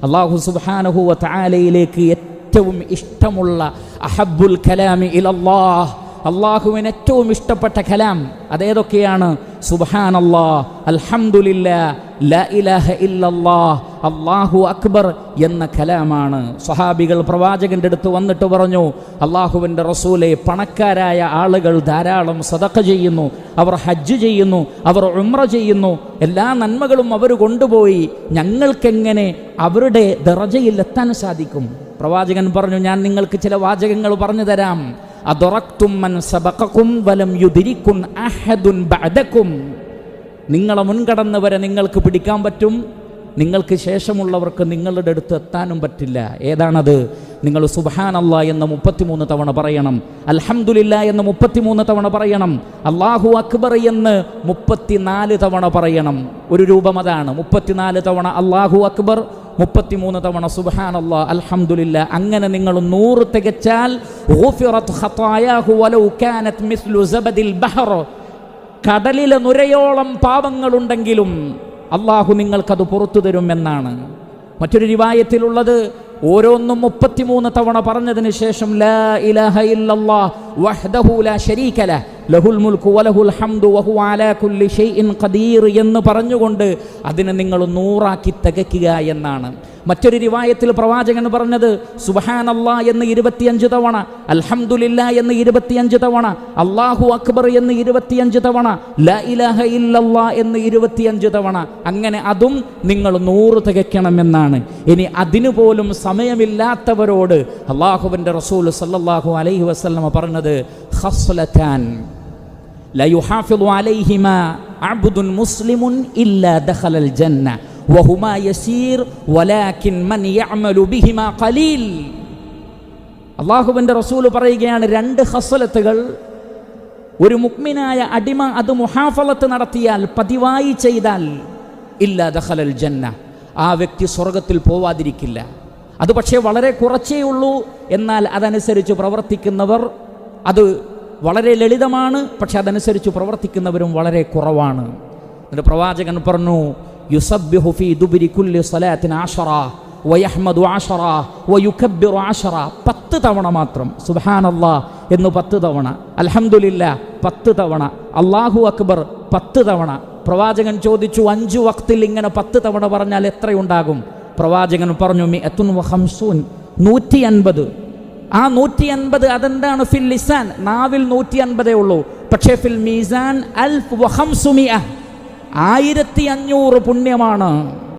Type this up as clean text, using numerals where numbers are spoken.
അല്ലാഹു സുബ്ഹാനഹു വ തആലയിലേക്ക് ഏറ്റവും ഇഷ്ടമുള്ള അഹബ്ബുൽ കലാമി ഇലല്ലാഹ്, അള്ളാഹുവിന് ഏറ്റവും ഇഷ്ടപ്പെട്ട കലാം അതേതൊക്കെയാണ്? സുബ്ഹാനല്ലാഹ്, അൽഹംദുലില്ലാഹ്, ലാ ഇലാഹ ഇല്ലല്ലാഹ്, അല്ലാഹു അക്ബർ എന്ന കലാമാണ്. സ്വഹാബികൾ പ്രവാചകന്റെ അടുത്ത് വന്നിട്ട് പറഞ്ഞു, അള്ളാഹുവിൻ്റെ റസൂലെ, പണക്കാരായ ആളുകൾ ധാരാളം സദഖ ചെയ്യുന്നു, അവർ ഹജ്ജ് ചെയ്യുന്നു, അവർ ഉംറ ചെയ്യുന്നു, എല്ലാ നന്മകളും അവർ കൊണ്ടുപോയി, ഞങ്ങൾക്കെങ്ങനെ അവരുടെ ദറജയിൽ എത്താൻ സാധിക്കും? പ്രവാചകൻ പറഞ്ഞു, ഞാൻ നിങ്ങൾക്ക് ചില വാചകങ്ങൾ പറഞ്ഞു തരാം. അദറക്തും മൻ സബഖകും വലം യുദ്രികുൻ അഹദുൻ ബഅദകും. നിങ്ങളെ മുൻകടന്നവരെ നിങ്ങൾക്ക് പിടിക്കാൻ പറ്റും, നിങ്ങൾക്ക് ശേഷമുള്ളവർക്ക് നിങ്ങളുടെ അടുത്ത് എത്താനും പറ്റില്ല. ഏതാണത്? നിങ്ങൾ സുബ്ഹാനല്ലാഹ് എന്ന് 33 തവണ പറയണം, അൽഹംദുലില്ലാഹ് എന്ന് 33 തവണ പറയണം, അല്ലാഹു അക്ബർ എന്ന് 34 തവണ പറയണം. ഒരു രൂപം അതാണ്. 34 തവണ അല്ലാഹു അക്ബർ, 33 തവണ സുബ്ഹാനല്ലാഹ്, അൽഹംദുലില്ലാഹ്. അങ്ങനെ നിങ്ങൾ 100 തികച്ചാൽ ഗുഫിറത് ഖതായാഹു വലൗ കാനത് മിസ്ലു സബദിൽ ബഹർ, കടലിലെ നുരയോളം പാപങ്ങളുണ്ടെങ്കിലും അള്ളാഹു നിങ്ങൾക്കത് പുറത്തു തരുമെന്നാണ്. മറ്റൊരു റിവായത്തിലുള്ളത്, ഓരോന്നും 33 തവണ പറഞ്ഞതിന് ശേഷം ലാ ഇലാഹ ഇല്ലല്ലാഹ് വഹ്ദഹു ലാ ശരീക ലഹ് ലഹുൽ മുൽക്കു വലഹുൽ ഹംദു വഹുവ അലാ കുല്ലി ഷൈഇൻ ഖദീർ എന്ന് പറഞ്ഞുകൊണ്ട് അതിനെ നിങ്ങൾ 100 തികയ്ക്കുക എന്നാണ്. മറ്റൊരു റിവായത്തിൽ പ്രവാചകൻ പറഞ്ഞത്, സുബ്ഹാനല്ലാഹ് എന്ന് 25 തവണ, അൽഹംദുലില്ലാഹ് എന്ന് 25 തവണ, അല്ലാഹു അക്ബർ എന്ന് 25 തവണ, ലാ ഇലാഹ ഇല്ലല്ലാഹ് എന്ന് 25 തവണ. അങ്ങനെ അതും നിങ്ങൾ 100 തികയ്ക്കണമെന്നാണ്. ഇനി അതിനു പോലും സമയമില്ലാത്തവരോട് അല്ലാഹുവിൻ്റെ റസൂൽ സല്ലല്ലാഹു അലൈഹി വസല്ലമ പറഞ്ഞത്, ഖസ്ലതാൻ ലാ യുഹാഫിളു അലൈഹിമാ അബ്ദുൻ മുസ്ലിമുൻ ഇല്ലാ ദഖലൽ ജന്ന വഹുമാ യസീർ വലാകിൻ മൻ യഅമലു ബിഹിമാ ഖലീൽ. അല്ലാഹുവിൻ്റെ റസൂൽ പറയുകയാണ്, 2 ഖസ്ലത്തുകൾ ഒരു മുഅ്മിനായ അടിമ അത് മുഹാഫളത്ത് നടത്തിയാൽ, പതിവായി ചെയ്താൽ, ഇല്ലാ ദഖലൽ ജന്ന, ആ വ്യക്തി സ്വർഗത്തിൽ പോവാതിരിക്കില്ല. അത് പക്ഷേ വളരെ കുറച്ചേ ഉള്ളൂ. എന്നാൽ അതനുസരിച്ച് പ്രവർത്തിക്കുന്നവർ, അത് വളരെ ലളിതമാണ്, പക്ഷെ അതനുസരിച്ച് പ്രവർത്തിക്കുന്നവരും വളരെ കുറവാണ്. എന്നിട്ട് പ്രവാചകൻ പറഞ്ഞു, യുസബ്ബിഹു ഫീ ദുബരി കുല്ലി സ്വലാത്തിൻ 10 വയഹ്മദു 10 വയുകബ്ബിറു 10. 10 തവണ മാത്രം സുബ്ഹാനല്ലാഹ് എന്ന് 10 തവണ, അൽഹംദുലില്ലാഹ് 10 തവണ, അല്ലാഹു അക്ബർ 10 തവണ. പ്രവാചകൻ ചോദിച്ചു, 5 വക്തിൽ ഇങ്ങനെ 10 തവണ പറഞ്ഞാൽ എത്രയുണ്ടാകും? പ്രവാചകൻ പറഞ്ഞു, 150, 150. ആ 150 അതെന്താണ്? ഫിൽ ലിസാൻ, നാവിൽ 150 ഉള്ളൂ. പക്ഷേ ഫിൽ മീസാൻ 1500, 1500 പുണ്യമാണ്.